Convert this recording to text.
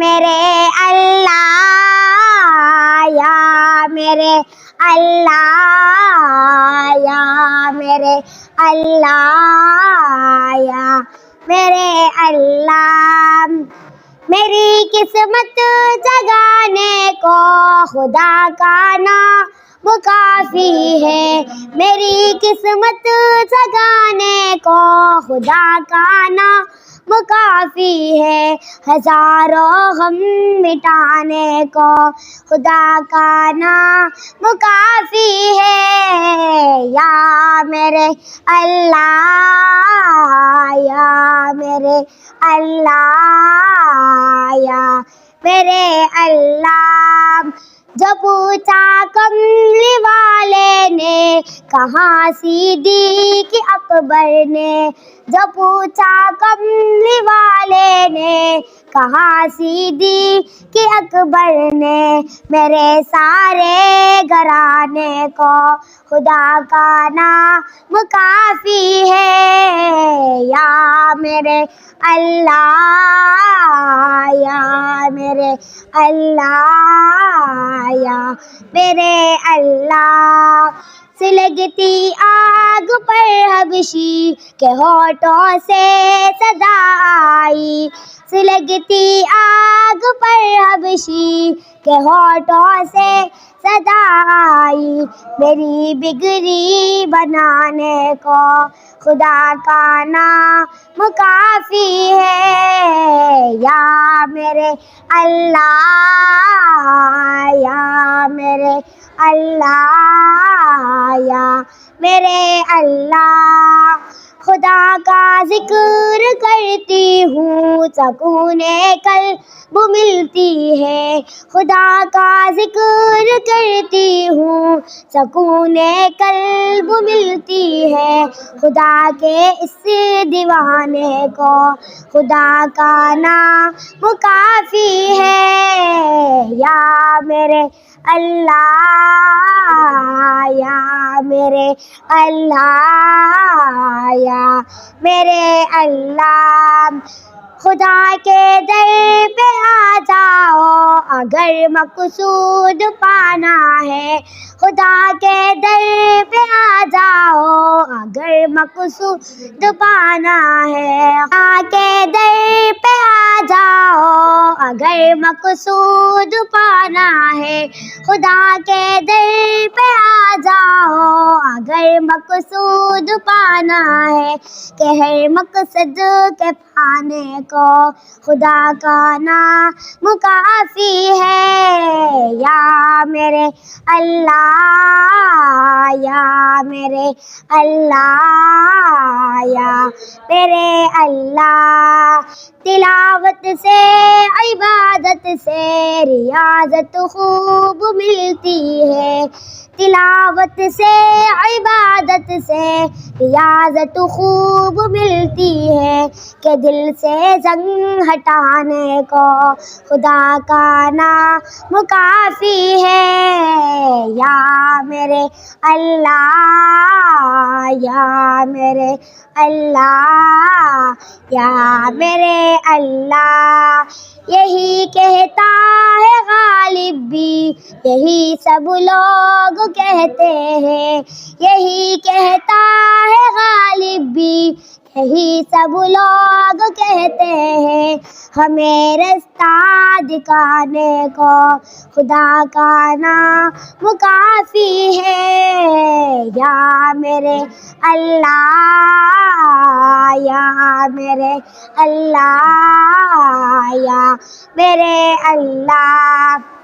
میرے اللہ، یا میرے اللہ، یا میرے اللہ، یا میرے اللہ۔ میری قسمت جگانے کو خدا کا نام کافی ہے، میری قسمت جگانے کو خدا کا نام کافی ہے، ہزاروں غم مٹانے کو خدا کا نام کافی ہے، یا میرے اللہ، یا میرے اللہ، یا میرے اللہ۔ جو پوچھا کملی والے نے کہاں صدیق اکبر نے، جو پوچھا کملی والے نے کہاں صدیق اکبر نے، میرے سارے گھرانے کو خدا کا نام کافی ہے، یا میرے اللہ، یا میرے اللہ، یا میرے اللہ۔ سلگتی آگ پر حبشی کے ہونٹوں سے صدا آئی، سلگتی آگ پر حبشی کے ہونٹوں سے صدا آئی، میری بگڑی بنانے کو خدا کا نام کافی ہے، یا میرے اللہ، یا میرے اللہ، یا میرے اللہ۔ خدا کا ذکر کرتی ہوں سکون قلب ملتی ہے، خدا کا ذکر کرتی ہوں سکون قلب ملتی ہے، خدا کے اس دیوانے کو خدا کا نام کافی ہے، یا میرے اللہ، یا میرے اللہ، یا میرے اللہ۔ خدا کے در پہ آ جاؤ اگر مقصود پانا ہے، خدا کے در پہ آ جاؤ اگر مقصود پانا ہے، خدا کے در پہ آ جاؤ اگر مقصود پانا ہے، خدا کے در پہ آ جاؤ اگر مقصود پانا ہے، کہ ہر مقصد کے پانے کو خدا کا نام کافی ہے، یا میرے اللہ، یا میرے اللہ، یا میرے اللہ۔ تلاوت سے عبادت سے ریاضت خوب ملتی ہے، تلاوت سے عبادت سے ریاضت خوب ملتی ہے، کہ دل سے زنگ ہٹانے کو خدا کا نام کافی ہے، یا میرے اللہ، یا میرے اللہ، یا میرے اللہ۔ یہی کہتا ہے غالب بھی، یہی سب لوگ کہتے ہیں، یہی کہتا ہے غالب بھی، یہی سب لوگ کہتے ہیں، ہمیں رستہ دکھانے کو خدا کا نام کافی ہے، یا میرے اللہ، یا میرے اللہ، یا میرے اللہ۔